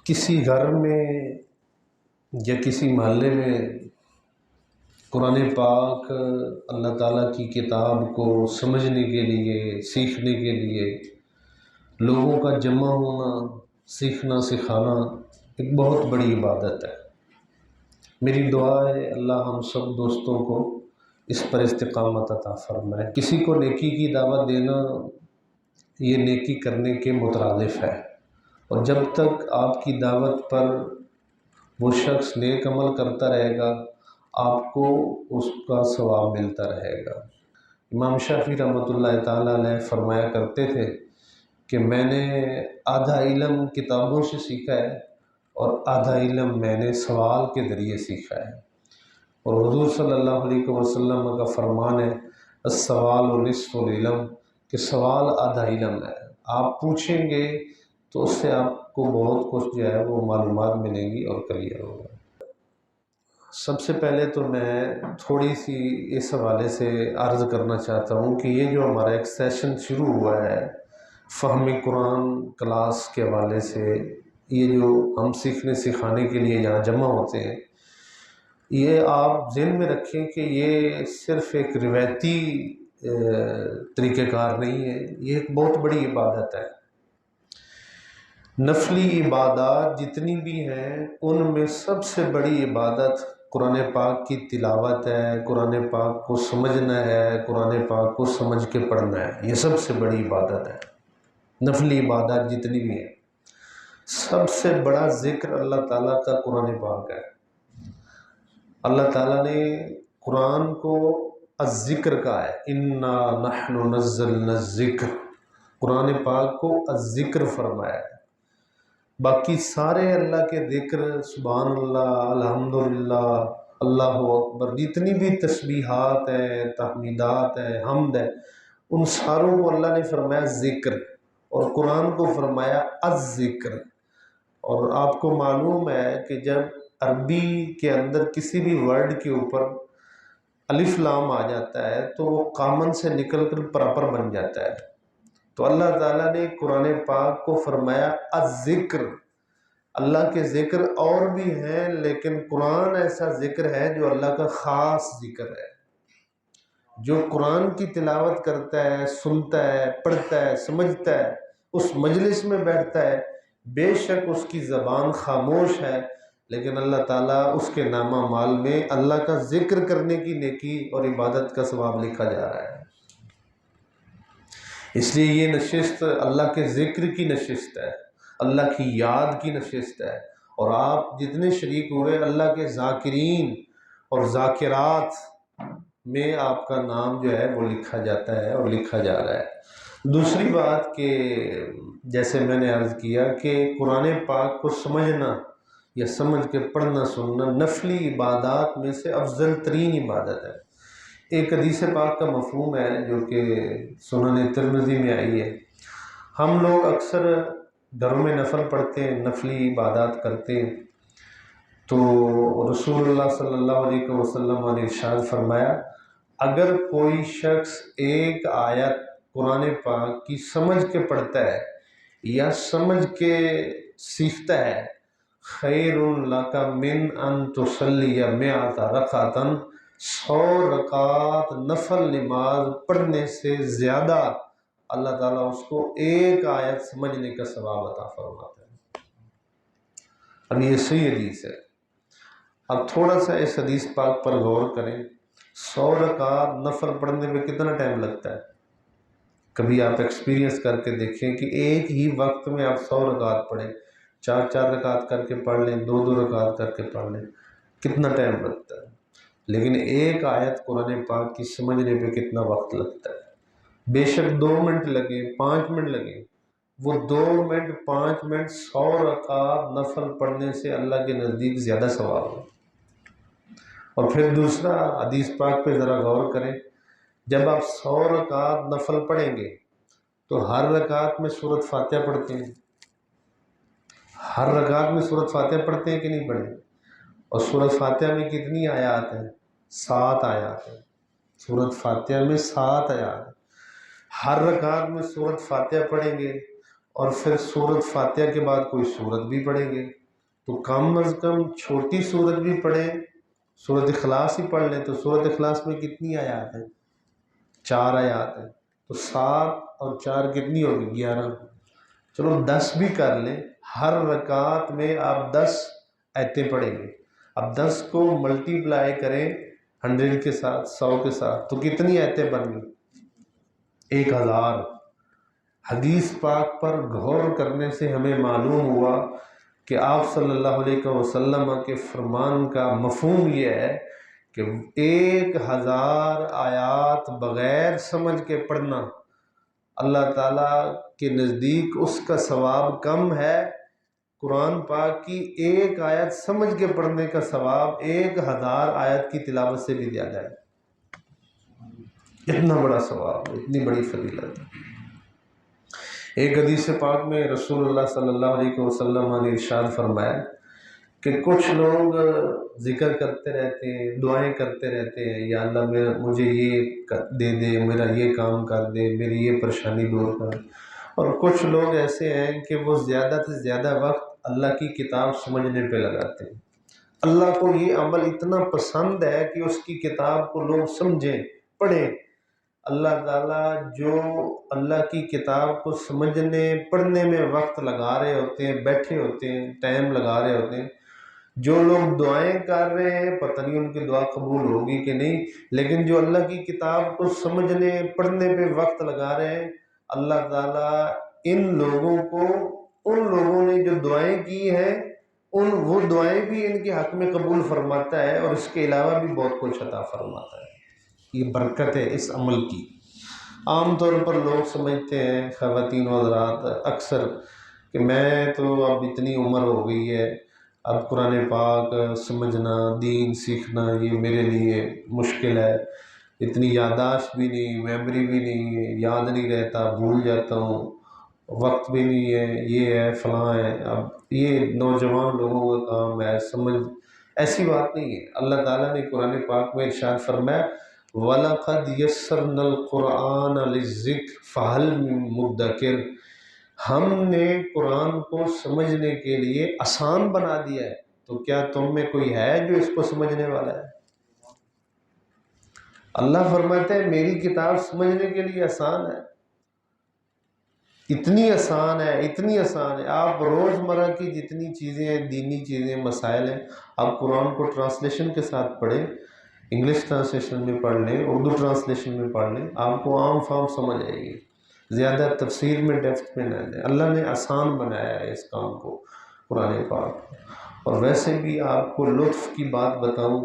کسی گھر میں یا کسی محلے میں قرآن پاک اللہ تعالیٰ کی کتاب کو سمجھنے کے لیے، سیکھنے کے لیے لوگوں کا جمع ہونا، سیکھنا سکھانا ایک بہت بڑی عبادت ہے۔ میری دعا ہے اللہ ہم سب دوستوں کو اس پر استقامت عطا فرمائے۔ کسی کو نیکی کی دعوت دینا یہ نیکی کرنے کے مترادف ہے، اور جب تک آپ کی دعوت پر وہ شخص نیک عمل کرتا رہے گا آپ کو اس کا ثواب ملتا رہے گا۔ امام شافعی رحمۃ اللہ تعالیٰ علیہ فرمایا کرتے تھے کہ میں نے آدھا علم کتابوں سے سیکھا ہے اور آدھا علم میں نے سوال کے ذریعے سیکھا ہے، اور حضور صلی اللہ علیہ وسلم کا فرمان ہے السوال نصف العلم، کہ سوال آدھا علم ہے۔ آپ پوچھیں گے تو اس سے آپ کو بہت کچھ جو ہے وہ معلومات ملیں گی اور کلیئر ہوگا۔ سب سے پہلے تو میں تھوڑی سی اس حوالے سے عرض کرنا چاہتا ہوں کہ یہ جو ہمارا ایک سیشن شروع ہوا ہے فہم قرآن کلاس کے حوالے سے، یہ جو ہم سیکھنے سکھانے کے لیے یہاں جمع ہوتے ہیں، یہ آپ ذہن میں رکھیں کہ یہ صرف ایک روایتی طریقہ کار نہیں ہے، یہ ایک بہت بڑی عبادت ہے۔ نفلی عبادات جتنی بھی ہیں ان میں سب سے بڑی عبادت قرآن پاک کی تلاوت ہے، قرآن پاک کو سمجھنا ہے، قرآن پاک کو سمجھ کے پڑھنا ہے، یہ سب سے بڑی عبادت ہے۔ نفلی عبادات جتنی بھی ہیں، سب سے بڑا ذکر اللہ تعالیٰ کا قرآن پاک ہے۔ اللہ تعالیٰ نے قرآن کو الذکر کہا ہے، انا نحن نزلنا الذکر، قرآن پاک کو الذکر فرمایا ہے۔ باقی سارے اللہ کے ذکر، سبحان اللہ، الحمدللہ، اللہ اکبر، جتنی بھی تسبیحات ہیں، تحمیدات ہیں، حمد ہے، ان ساروں کو اللہ نے فرمایا ذکر، اور قرآن کو فرمایا الذکر۔ اور آپ کو معلوم ہے کہ جب عربی کے اندر کسی بھی ورڈ کے اوپر الف لام آ جاتا ہے تو وہ کامن سے نکل کر پراپر بن جاتا ہے، تو اللہ تعالیٰ نے قرآن پاک کو فرمایا الذکر۔ اللہ کے ذکر اور بھی ہیں لیکن قرآن ایسا ذکر ہے جو اللہ کا خاص ذکر ہے۔ جو قرآن کی تلاوت کرتا ہے، سنتا ہے، پڑھتا ہے، سمجھتا ہے، اس مجلس میں بیٹھتا ہے، بے شک اس کی زبان خاموش ہے لیکن اللہ تعالیٰ اس کے نامہ مال میں اللہ کا ذکر کرنے کی نیکی اور عبادت کا ثواب لکھا جا رہا ہے۔ اس لیے یہ نشست اللہ کے ذکر کی نشست ہے، اللہ کی یاد کی نشست ہے، اور آپ جتنے شریک ہوئے اللہ کے ذاکرین اور ذاکرات میں آپ کا نام جو ہے وہ لکھا جاتا ہے اور لکھا جا رہا ہے۔ دوسری بات کہ جیسے میں نے عرض کیا کہ قرآن پاک کو سمجھنا یا سمجھ کے پڑھنا سننا نفلی عبادات میں سے افضل ترین عبادت ہے۔ ایک حدیث پاک کا مفہوم ہے جو کہ سنن ترمذی میں آئی ہے، ہم لوگ اکثر گھروں میں نفل پڑھتے ہیں، نفلی عبادات کرتے ہیں، تو رسول اللہ صلی اللہ علیہ وسلم نے ارشاد فرمایا اگر کوئی شخص ایک آیت قرآن پاک کی سمجھ کے پڑھتا ہے یا سمجھ کے سیکھتا ہے، خیر لک من ان تصلی مئۃ رکعۃ، 100 رکعات نفل نماز پڑھنے سے زیادہ اللہ تعالیٰ اس کو ایک آیت سمجھنے کا ثواب عطا فرماتا ہے۔ اب یہ صحیح حدیث ہے۔ اب تھوڑا سا اس حدیث پاک پر غور کریں، 100 رکعات نفل پڑھنے میں کتنا ٹائم لگتا ہے؟ کبھی آپ ایکسپیرینس کر کے دیکھیں کہ ایک ہی وقت میں آپ 100 رکعت پڑھیں، 4 رکعت کر کے پڑھ لیں، 2 رکعت کر کے پڑھ لیں، کتنا ٹائم لگتا ہے؟ لیکن ایک آیت قرآن پاک کی سمجھنے پہ کتنا وقت لگتا ہے؟ بے شک 2 منٹ لگے، 5 منٹ لگے، وہ 2 منٹ 5 منٹ 100 رکعت نفل پڑھنے سے اللہ کے نزدیک زیادہ ثواب ہے۔ اور پھر دوسرا حدیث پاک پہ ذرا غور کریں، جب آپ 100 رکعت نفل پڑھیں گے تو ہر رکعت میں سورۃ فاتحہ پڑھتے ہیں، ہر رکعت میں سورۃ فاتحہ پڑھتے ہیں کہ نہیں پڑھتے؟ اور سورۃ فاتحہ میں کتنی آیات ہیں؟ 7 آیات ہیں۔ سورۃ فاتحہ میں 7 آیات ہیں۔ ہر رکعت میں سورۃ فاتحہ پڑھیں گے اور پھر سورت فاتحہ کے بعد کوئی سورت بھی پڑھیں گے، تو کم از کم چھوٹی سورت بھی پڑھیں، سورت اخلاص ہی پڑھ لیں۔ تو سورت اخلاص میں کتنی آیات ہیں؟ 4 آیات ہیں، تو 7 اور 4 کتنی ہوگی؟ 11۔ چلو 10 بھی کر لیں، ہر رکعت میں آپ 10 آیتیں پڑھیں گے۔ اب 10 کو ملٹی پلائی کریں 100 کے ساتھ، 100 کے ساتھ، تو کتنی آیتیں بن گئی؟ 1000۔ حدیث پاک پر غور کرنے سے ہمیں معلوم ہوا کہ آپ صلی اللہ علیہ وسلم کے فرمان کا مفہوم یہ ہے کہ 1000 آیات بغیر سمجھ کے پڑھنا اللہ تعالیٰ کے نزدیک اس کا ثواب کم ہے۔ قرآن پاک کی 1 آیت سمجھ کے پڑھنے کا ثواب 1000 آیت کی تلاوت سے بھی زیادہ ہے۔ اتنا بڑا ثواب، اتنی بڑی فضیلت۔ ایک حدیث پاک میں رسول اللہ صلی اللہ علیہ وسلم نے ارشاد فرمایا کہ کچھ لوگ ذکر کرتے رہتے ہیں، دعائیں کرتے رہتے ہیں، یا اللہ مجھے یہ دے دے، میرا یہ کام کر دے، میری یہ پریشانی دور کر۔ اور کچھ لوگ ایسے ہیں کہ وہ زیادہ سے زیادہ وقت اللہ کی کتاب سمجھنے پہ لگاتے ہیں۔ اللہ کو یہ عمل اتنا پسند ہے کہ اس کی کتاب کو لوگ سمجھیں، پڑھیں۔ اللہ تعالیٰ جو اللہ کی کتاب کو سمجھنے پڑھنے میں وقت لگا رہے ہوتے ہیں، بیٹھے ہوتے ہیں، ٹائم لگا رہے ہوتے ہیں، جو لوگ دعائیں کر رہے ہیں پتہ نہیں ان کی دعا قبول ہوگی کہ نہیں، لیکن جو اللہ کی کتاب کو سمجھنے پڑھنے پہ وقت لگا رہے ہیں، اللہ تعالیٰ ان لوگوں کو، ان لوگوں نے جو دعائیں کی ہیں وہ دعائیں بھی ان کے حق میں قبول فرماتا ہے، اور اس کے علاوہ بھی بہت کچھ عطا فرماتا ہے۔ یہ برکت ہے اس عمل کی۔ عام طور پر لوگ سمجھتے ہیں، خواتین و حضرات اکثر، کہ میں تو اب اتنی عمر ہو گئی ہے، اب قرآن پاک سمجھنا، دین سیکھنا یہ میرے لیے مشکل ہے، اتنی یادداشت بھی نہیں، میموری بھی نہیں ہے، یاد نہیں رہتا، بھول جاتا ہوں، وقت بھی نہیں ہے، یہ ہے فلاں ہے۔ اب یہ نوجوان لوگوں کا کام ہے سمجھ، ایسی بات نہیں ہے۔ اللہ تعالیٰ نے قرآن پاک میں ارشاد فرمایا وَلَقَدْ يَسَّرْنَا الْقُرْآنَ لِلذِّكْرِ فَهَلْ مِن مُدَّكِرٍ، ہم نے قرآن کو سمجھنے کے لیے آسان بنا دیا ہے، تو کیا تم میں کوئی ہے جو اس کو سمجھنے والا ہے؟ اللہ فرماتا ہے میری کتاب سمجھنے کے لیے آسان ہے، اتنی آسان ہے، اتنی آسان ہے۔ آپ روزمرہ کی جتنی چیزیں ہیں، دینی چیزیں، مسائل ہیں، آپ قرآن کو ٹرانسلیشن کے ساتھ پڑھیں، انگلش ٹرانسلیشن میں پڑھ لیں، اردو ٹرانسلیشن میں پڑھ لیں، آپ کو عام فام سمجھ آئے گی، زیادہ تفسیر میں ڈیپتھ میں نہ جائیں۔ اللہ نے آسان بنایا ہے اس کام کو قرآن پاک۔ اور ویسے بھی آپ کو لطف کی بات بتاؤں،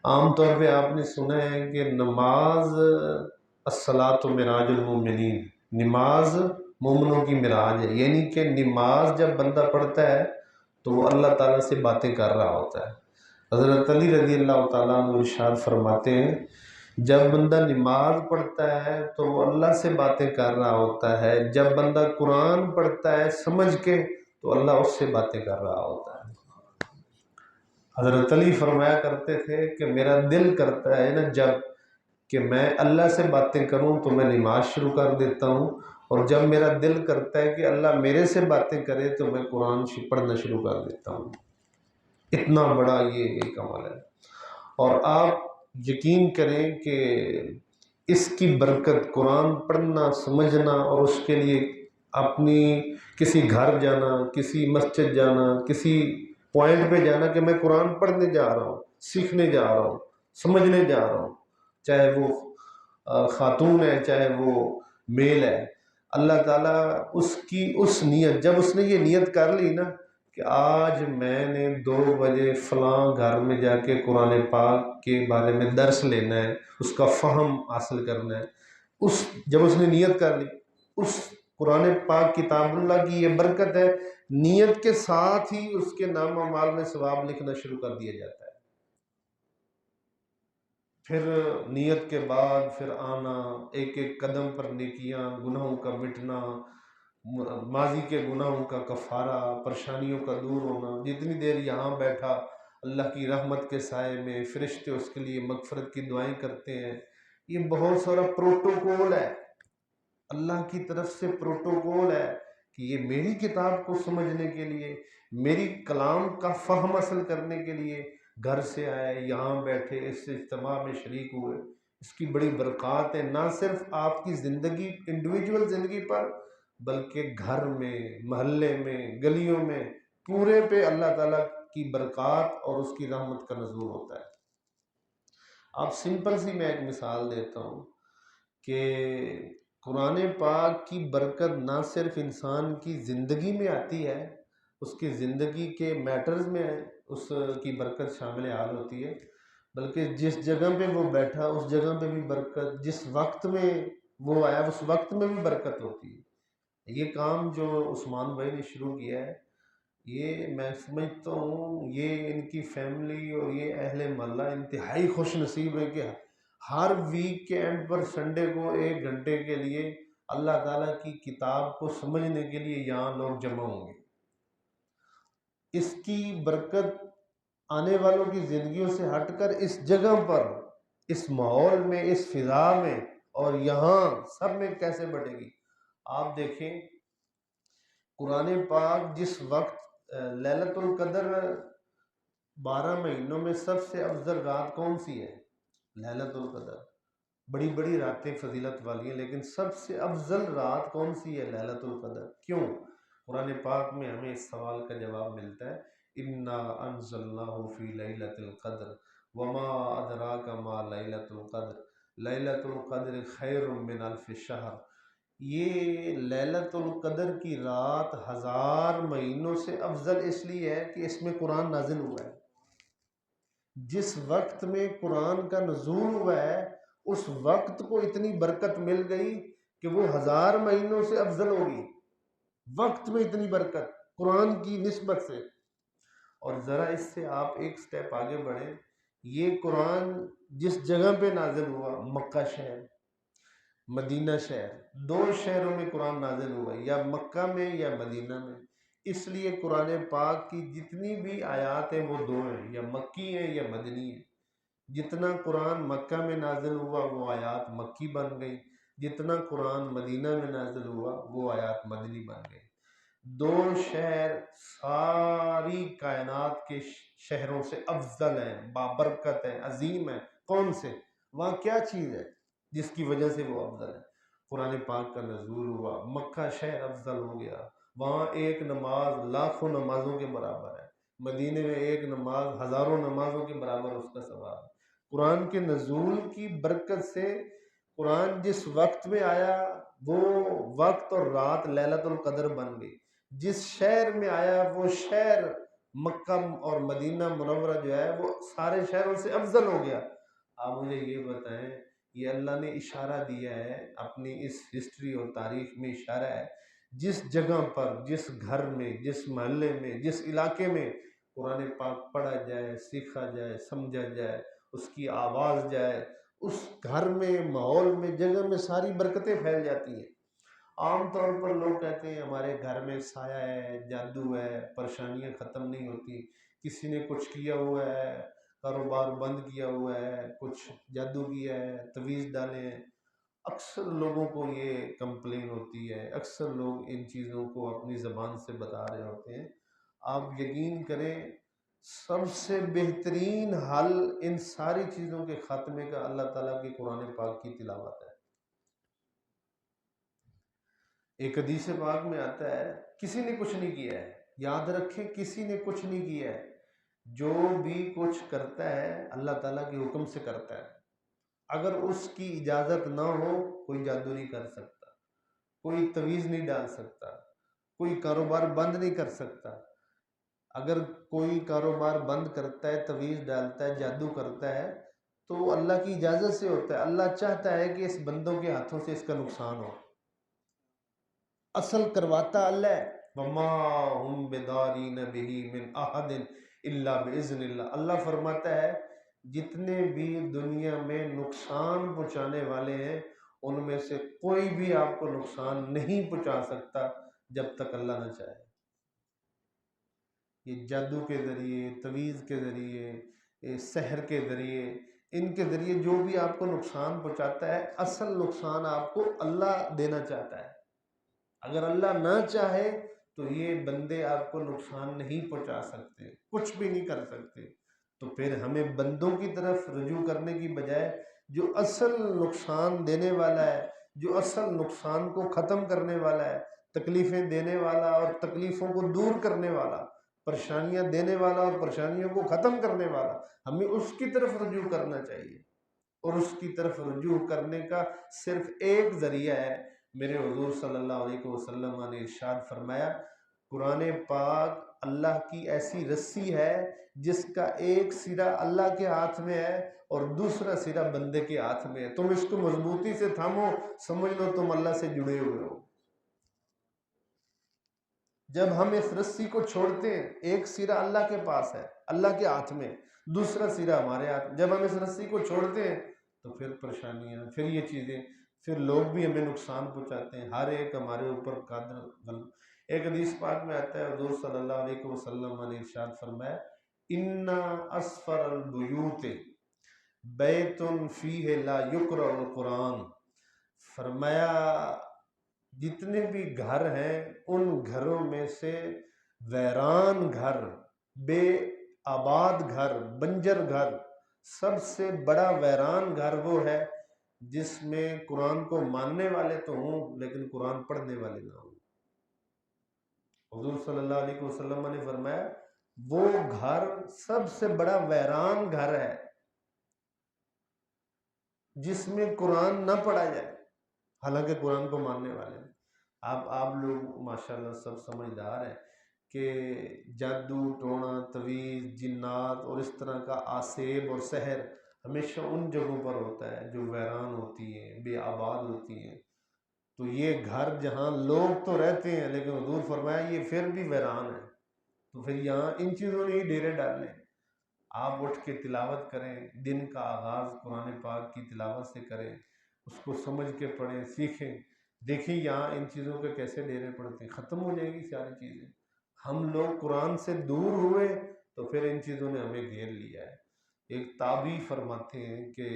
عام طور پہ آپ نے سنا ہے کہ نماز الصلاۃ معراج المومنین، نماز مومنوں کی معراج ہے، یعنی کہ نماز جب بندہ پڑھتا ہے تو وہ اللہ تعالیٰ سے باتیں کر رہا ہوتا ہے۔ حضرت علی رضی اللہ تعالیٰ عنہ ارشاد فرماتے ہیں جب بندہ نماز پڑھتا ہے تو وہ اللہ سے باتیں کر رہا ہوتا ہے، جب بندہ قرآن پڑھتا ہے سمجھ کے تو اللہ اس سے باتیں کر رہا ہوتا ہے۔ حضرت علی فرمایا کرتے تھے کہ میرا دل کرتا ہے نا جب کہ میں اللہ سے باتیں کروں تو میں نماز شروع کر دیتا ہوں، اور جب میرا دل کرتا ہے کہ اللہ میرے سے باتیں کرے تو میں قرآن پڑھنا شروع کر دیتا ہوں۔ اتنا بڑا یہ ایک عمل ہے، اور آپ یقین کریں کہ اس کی برکت، قرآن پڑھنا، سمجھنا، اور اس کے لیے اپنی کسی گھر جانا، کسی مسجد جانا، کسی پوائنٹ پہ جانا کہ میں قرآن پڑھنے جا رہا ہوں، سیکھنے جا رہا ہوں، سمجھنے جا رہا ہوں، چاہے وہ خاتون ہے چاہے وہ میل ہے، اللہ تعالیٰ اس کی اس نیت، جب اس نے یہ نیت کر لی نا کہ آج میں نے 2 بجے فلاں گھر میں جا کے قرآن پاک کے بارے میں درس لینا ہے، اس کا فہم حاصل کرنا ہے، جب اس نے نیت کر لی، اس قرآن پاک کتاب اللہ کی یہ برکت ہے، نیت کے ساتھ ہی اس کے نام و اعمال میں ثواب لکھنا شروع کر دیا جاتا ہے۔ پھر نیت کے بعد پھر آنا، ایک ایک قدم پر نیکیاں، گناہوں کا مٹنا، ماضی کے گناہوں کا کفارہ، پریشانیوں کا دور ہونا، جتنی دیر یہاں بیٹھا اللہ کی رحمت کے سائے میں، فرشتے اس کے لیے مغفرت کی دعائیں کرتے ہیں۔ یہ بہت سارا پروٹوکول ہے، اللہ کی طرف سے پروٹوکول ہے کہ یہ میری کتاب کو سمجھنے کے لیے، میری کلام کا فہم حاصل کرنے کے لیے گھر سے آئے، یہاں بیٹھے، اس اجتماع میں شریک ہوئے۔ اس کی بڑی برکات ہے، نہ صرف آپ کی زندگی، انڈیویجول زندگی پر، بلکہ گھر میں، محلے میں، گلیوں میں، پورے پہ اللہ تعالیٰ کی برکات اور اس کی رحمت کا نزول ہوتا ہے۔ آپ سمپل سی میں ایک مثال دیتا ہوں کہ قرآن پاک کی برکت نہ صرف انسان کی زندگی میں آتی ہے، اس کی زندگی کے میٹرز میں اس کی برکت شامل حال ہوتی ہے، بلکہ جس جگہ پہ وہ بیٹھا اس جگہ پہ بھی برکت، جس وقت میں وہ آیا اس وقت میں بھی برکت ہوتی ہے۔ یہ کام جو عثمان بھائی نے شروع کیا ہے، یہ میں سمجھتا ہوں یہ ان کی فیملی اور یہ اہل محلہ انتہائی خوش نصیب ہے کہ ہر ویک کے اینڈ پر سنڈے کو 1 گھنٹے کے لیے اللہ تعالیٰ کی کتاب کو سمجھنے کے لیے یہاں لوگ جمع ہوں گے۔ اس کی برکت آنے والوں کی زندگیوں سے ہٹ کر اس جگہ پر، اس ماحول میں، اس فضا میں اور یہاں سب میں کیسے بڑھے گی۔ آپ دیکھیں قرآن پاک جس وقت لیلۃ القدر 12 مہینوں میں سب سے افضل رات کون سی ہے؟ لیلۃ القدر۔ بڑی بڑی راتیں فضیلت والی ہیں، لیکن سب سے افضل رات کون سی ہے؟ لیلۃ القدر۔ کیوں؟ قرآن پاک میں ہمیں اس سوال کا جواب ملتا ہے، انا انزلناہ فی لیلۃ القدر وما ادراک ما لیلۃ القدر لیلۃ القدر خیر من الف شہر۔ یہ لیلۃ القدر کی رات 1000 مہینوں سے افضل اس لیے ہے کہ اس میں قرآن نازل ہوا ہے۔ جس وقت میں قرآن کا نزول ہوا ہے اس وقت کو اتنی برکت مل گئی کہ وہ 1000 مہینوں سے افضل ہوگی۔ وقت میں اتنی برکت قرآن کی نسبت سے۔ اور ذرا اس سے آپ ایک سٹیپ آگے بڑھیں، یہ قرآن جس جگہ پہ نازل ہوا، مکہ شہر، مدینہ شہر، 2 شہروں میں قرآن نازل ہوا، یا مکہ میں یا مدینہ میں۔ اس لیے قرآن پاک کی جتنی بھی آیات ہیں وہ 2 ہیں، یا مکی ہیں یا مدنی ہیں۔ جتنا قرآن مکہ میں نازل ہوا وہ آیات مکی بن گئی، جتنا قرآن مدینہ میں نازل ہوا وہ آیات مدنی بن گئی۔ 2 شہر ساری کائنات کے شہروں سے افضل ہیں، بابرکت ہیں، عظیم ہیں۔ کون سے؟ وہاں کیا چیز ہے جس کی وجہ سے وہ افضل ہے؟ قرآن پاک کا نزول ہوا، مکہ شہر افضل ہو گیا، وہاں ایک نماز لاکھوں نمازوں کے برابر ہے، مدینے میں ایک نماز ہزاروں نمازوں کے برابر اس کا ثواب ہے۔ قرآن کے نزول کی برکت سے قرآن جس وقت میں آیا وہ وقت اور رات لیلۃ القدر بن گئی۔ جس شہر میں آیا وہ شہر مکہ اور مدینہ منورہ جو ہے وہ سارے شہروں سے افضل ہو گیا۔ آپ مجھے یہ بتائیں، یہ اللہ نے اشارہ دیا ہے اپنی اس ہسٹری اور تاریخ میں، اشارہ ہے جس جگہ پر، جس گھر میں، جس محلے میں، جس علاقے میں قرآن پاک پڑھا جائے، سیکھا جائے، سمجھا جائے، اس کی آواز جائے، اس گھر میں، ماحول میں، جگہ میں ساری برکتیں پھیل جاتی ہیں۔ عام طور پر لوگ کہتے ہیں ہمارے گھر میں سایہ ہے، جادو ہے، پریشانیاں ختم نہیں ہوتی، کسی نے کچھ کیا ہوا ہے، کاروبار بند کیا ہوا ہے، کچھ جادو کیا ہے، تویز ڈالے ہیں۔ اکثر لوگوں کو یہ کمپلین ہوتی ہے، اکثر لوگ ان چیزوں کو اپنی زبان سے بتا رہے ہوتے ہیں۔ آپ یقین کریں سب سے بہترین حل ان ساری چیزوں کے خاتمے کا اللہ تعالیٰ کی قرآن پاک کی تلاوت ہے۔ ایک حدیث پاک میں آتا ہے کسی نے کچھ نہیں کیا ہے، یاد رکھیں کسی نے کچھ نہیں کیا ہے، جو بھی کچھ کرتا ہے اللہ تعالیٰ کے حکم سے کرتا ہے۔ اگر اس کی اجازت نہ ہو کوئی جادو نہیں کر سکتا، کوئی تویز نہیں ڈال سکتا، کوئی کاروبار بند نہیں کر سکتا۔ اگر کوئی کاروبار بند کرتا ہے، تویز ڈالتا ہے، جادو کرتا ہے تو وہ اللہ کی اجازت سے ہوتا ہے۔ اللہ چاہتا ہے کہ اس بندوں کے ہاتھوں سے اس کا نقصان ہو، اصل کرواتا اللہ ہے۔ وما هم بدارین به من احد الا باذن اللہ۔ اللہ فرماتا ہے جتنے بھی دنیا میں نقصان پہنچانے والے ہیں ان میں سے کوئی بھی آپ کو نقصان نہیں پہنچا سکتا جب تک اللہ نہ چاہے۔ یہ جادو کے ذریعے، تویز کے ذریعے، سحر کے ذریعے، ان کے ذریعے جو بھی آپ کو نقصان پہنچاتا ہے اصل نقصان آپ کو اللہ دینا چاہتا ہے۔ اگر اللہ نہ چاہے تو یہ بندے آپ کو نقصان نہیں پہنچا سکتے، کچھ بھی نہیں کر سکتے۔ تو پھر ہمیں بندوں کی طرف رجوع کرنے کی بجائے جو اصل نقصان دینے والا ہے، جو اصل نقصان کو ختم کرنے والا ہے، تکلیفیں دینے والا اور تکلیفوں کو دور کرنے والا، پریشانیاں دینے والا اور پریشانیوں کو ختم کرنے والا، ہمیں اس کی طرف رجوع کرنا چاہیے۔ اور اس کی طرف رجوع کرنے کا صرف ایک ذریعہ ہے، میرے حضور صلی اللہ علیہ وسلم نے ارشاد فرمایا، قرآن پاک اللہ کی ایسی رسی ہے جس کا ایک سرا اللہ کے ہاتھ میں ہے اور دوسرا سرا بندے کے ہاتھ میں ہے، تم اس کو مضبوطی سے تھامو، سمجھ لو تم اللہ سے جڑے ہوئے ہو۔ جب ہم اس رسی کو چھوڑتے ہیں، ایک سرا اللہ کے پاس ہے، اللہ کے ہاتھ میں، دوسرا سرا ہمارے ہاتھ، جب ہم اس رسی کو چھوڑتے ہیں تو پھر پریشانیاں، پھر یہ چیزیں، پھر لوگ بھی ہمیں نقصان پہنچاتے ہیں، ہر ایک ہمارے اوپر قادر۔ ایک حدیث پاک میں آتا ہے، حضور صلی اللہ علیہ وسلم نے ارشاد فرمایا، ان اسفر البیوت بیت فیہ لا یقرأ القرآن، فرمایا جتنے بھی گھر ہیں ان گھروں میں سے ویران گھر، بے آباد گھر، بنجر گھر، سب سے بڑا ویران گھر وہ ہے جس میں قرآن کو ماننے والے تو ہوں لیکن قرآن پڑھنے والے نہ ہوں۔ حضور صلی اللہ علیہ وسلم نے فرمایا وہ گھر سب سے بڑا ویران گھر ہے جس میں قرآن نہ پڑھا جائے، حالانکہ قرآن کو ماننے والے ہیں۔ آپ لوگ ماشاءاللہ سب سمجھدار ہیں کہ جادو ٹونا تویز جنات اور اس طرح کا آسیب اور سحر ہمیشہ ان جگہوں پر ہوتا ہے جو ویران ہوتی ہیں، بے آباد ہوتی ہیں۔ تو یہ گھر جہاں لوگ تو رہتے ہیں لیکن حضور فرمایا یہ پھر بھی ویران ہے، تو پھر یہاں ان چیزوں نے ہی ڈیرے ڈالنے۔ آپ اٹھ کے تلاوت کریں، دن کا آغاز قرآن پاک کی تلاوت سے کریں، اس کو سمجھ کے پڑھیں، سیکھیں، دیکھیں یہاں ان چیزوں کے کیسے ڈیرے پڑتے ہیں، ختم ہو جائے گی ساری چیزیں۔ ہم لوگ قرآن سے دور ہوئے تو پھر ان چیزوں نے ہمیں گھیر لیا ہے۔ ایک تابعی فرماتے ہیں کہ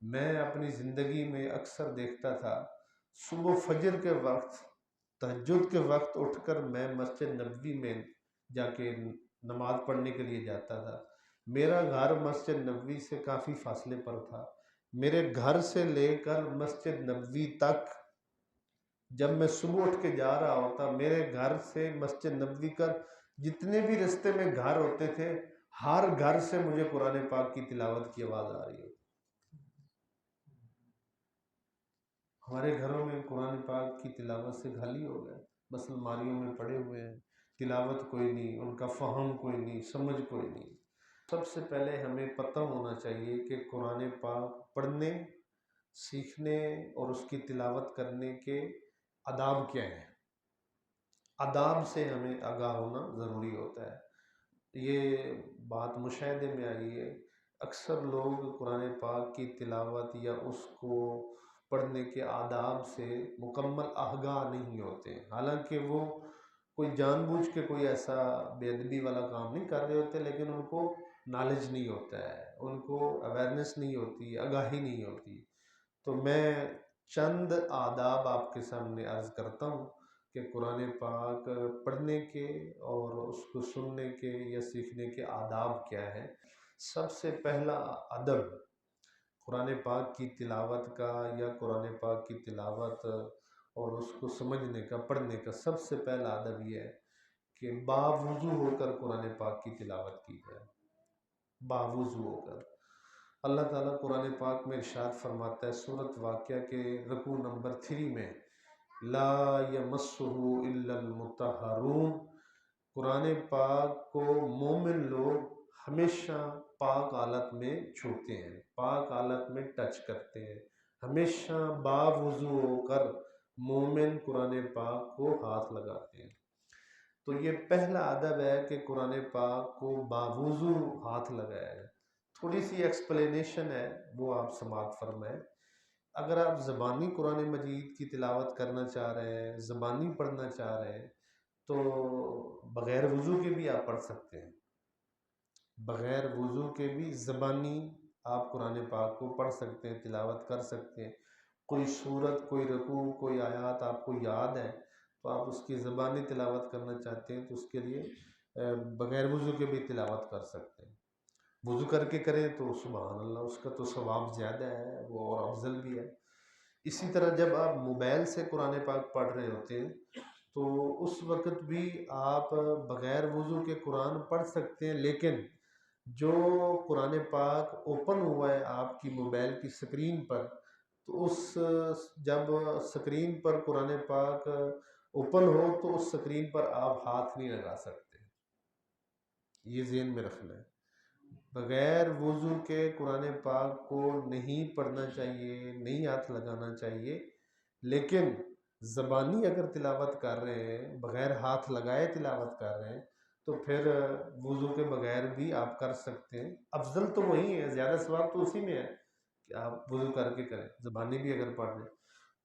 میں اپنی زندگی میں اکثر دیکھتا تھا صبح فجر کے وقت، تہجد کے وقت اٹھ کر میں مسجد نبوی میں جا کے نماز پڑھنے کے لیے جاتا تھا۔ میرا گھر مسجد نبوی سے کافی فاصلے پر تھا، میرے گھر سے لے کر مسجد نبوی تک جب میں صبح اٹھ کے جا رہا ہوتا، میرے گھر سے مسجد نبوی کر جتنے بھی رستے میں گھر ہوتے تھے، ہر گھر سے مجھے قرآن پاک کی تلاوت کی آواز آ رہی ہوتی۔ ہمارے گھروں میں قرآن پاک کی تلاوت سے خالی ہو گئے، بس الماریوں میں پڑے ہوئے ہیں، تلاوت کوئی نہیں، ان کا فہم کوئی نہیں، سمجھ کوئی نہیں۔ سب سے پہلے ہمیں پتہ ہونا چاہیے کہ قرآن پاک پڑھنے، سیکھنے اور اس کی تلاوت کرنے کے آداب کیا ہیں۔ آداب سے ہمیں آگاہ ہونا ضروری ہوتا ہے۔ یہ بات مشاہدے میں آئی ہے، اکثر لوگ قرآن پاک کی تلاوت یا اس کو پڑھنے کے آداب سے مکمل آگاہ نہیں ہوتے، حالانکہ وہ کوئی جان بوجھ کے کوئی ایسا بے ادبی والا کام نہیں کر رہے ہوتے، لیکن ان کو نالج نہیں ہوتا ہے، ان کو اویئرنیس نہیں ہوتی، آگاہی نہیں ہوتی۔ تو میں چند آداب آپ کے سامنے عرض کرتا ہوں کہ قرآن پاک پڑھنے کے اور اس کو سننے کے یا سیکھنے کے آداب کیا ہیں۔ سب سے پہلا ادب قرآن پاک کی تلاوت کا یا قرآن پاک کی تلاوت اور اس کو سمجھنے کا، پڑھنے کا سب سے پہلا ادب یہ ہے کہ باوضو ہو کر قرآن پاک کی تلاوت کی جائے، باوضو ہو کر۔ اللہ تعالیٰ قرآن پاک میں ارشاد فرماتا ہے سورۃ واقعہ کے رکوع نمبر 3 میں، لا یمسہ الا المطہرون، قرآن پاک کو مومن لوگ ہمیشہ پاک حالت میں چھوتے ہیں، پاک حالت میں ٹچ کرتے ہیں، ہمیشہ باوضو ہو کر مومن قرآن پاک کو ہاتھ لگاتے ہیں۔ تو یہ پہلا ادب ہے کہ قرآن پاک کو باوضو ہاتھ لگایا ہے۔ تھوڑی سی ایکسپلینیشن ہے، وہ آپ سماعت فرمائیں۔ اگر آپ زبانی قرآن مجید کی تلاوت کرنا چاہ رہے ہیں، زبانی پڑھنا چاہ رہے ہیں، تو بغیر وضو کے بھی آپ پڑھ سکتے ہیں، بغیر وضو کے بھی زبانی آپ قرآن پاک کو پڑھ سکتے ہیں، تلاوت کر سکتے ہیں۔ کوئی سورت، کوئی رکوع، کوئی آیات آپ کو یاد ہے تو آپ اس کی زبانی تلاوت کرنا چاہتے ہیں تو اس کے لیے بغیر وضو کے بھی تلاوت کر سکتے ہیں. وضو کر کے کریں تو سبحان اللہ، اس کا تو ثواب زیادہ ہے، وہ اور افضل بھی ہے. اسی طرح جب آپ موبائل سے قرآن پاک پڑھ رہے ہوتے ہیں تو اس وقت بھی آپ بغیر وضو کے قرآن پڑھ سکتے ہیں، لیکن جو قرآن پاک اوپن ہوا ہے آپ کی موبائل کی سکرین پر، تو اس جب سکرین پر قرآن پاک اوپن ہو تو اس سکرین پر آپ ہاتھ نہیں لگا سکتے. یہ ذہن میں رکھنا ہے. بغیر وضو کے قرآن پاک کو نہیں پڑھنا چاہیے، نہیں ہاتھ لگانا چاہیے. لیکن زبانی اگر تلاوت کر رہے ہیں، بغیر ہاتھ لگائے تلاوت کر رہے ہیں، تو پھر وضو کے بغیر بھی آپ کر سکتے ہیں. افضل تو وہی ہے، زیادہ ثواب تو اسی میں ہے کہ آپ وضو کر کے کریں، زبانی بھی اگر پڑھ رہے ہیں.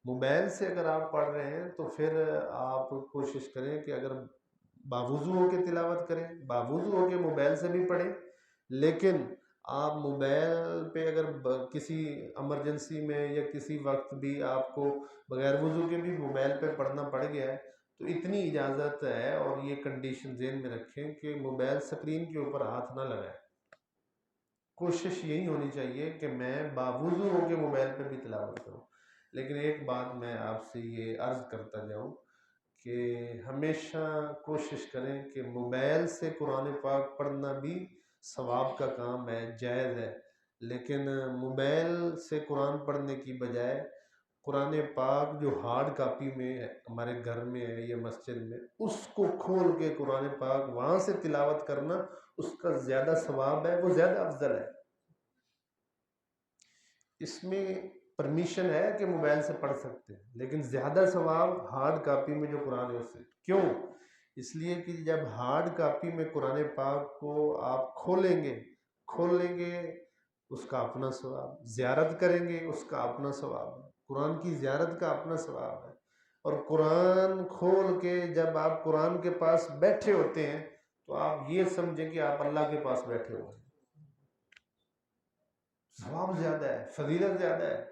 موبائل سے اگر آپ پڑھ رہے ہیں تو پھر آپ کوشش کریں کہ اگر باوضو ہو کے تلاوت کریں، باوضو ہو کے موبائل سے بھی پڑھیں. لیکن آپ موبائل پہ اگر کسی ایمرجنسی میں یا کسی وقت بھی آپ کو بغیر وضو کے بھی موبائل پہ پڑھنا پڑ گیا ہے تو اتنی اجازت ہے، اور یہ کنڈیشن ذہن میں رکھیں کہ موبائل سکرین کے اوپر ہاتھ نہ لگائیں. کوشش یہی ہونی چاہیے کہ میں باوضو ہو کے موبائل پہ بھی تلاوت کروں. لیکن ایک بات میں آپ سے یہ عرض کرتا جاؤں کہ ہمیشہ کوشش کریں کہ موبائل سے قرآن پاک پڑھنا بھی ثواب کا کام ہے، جائز ہے. لیکن موبائل سے قرآن پڑھنے کی بجائے قرآن پاک جو ہارڈ کاپی میں ہمارے گھر میں ہے یا مسجد میں، اس کو کھول کے قرآن پاک وہاں سے تلاوت کرنا، اس کا زیادہ ثواب ہے، وہ زیادہ افضل ہے. اس میں پرمیشن ہے کہ موبائل سے پڑھ سکتے ہیں، لیکن زیادہ ثواب ہارڈ کاپی میں جو قرآن ہے اس سے. کیوں؟ اس لیے کہ جب ہارڈ کاپی میں قرآن پاک کو آپ کھول لیں گے اس کا اپنا ثواب، زیارت کریں گے اس کا اپنا ثواب ہے، قرآن کی زیارت کا اپنا ثواب ہے. اور قرآن کھول کے جب آپ قرآن کے پاس بیٹھے ہوتے ہیں تو آپ یہ سمجھیں کہ آپ اللہ کے پاس بیٹھے ہوئے ہیں. ثواب زیادہ ہے، فضیلت زیادہ ہے.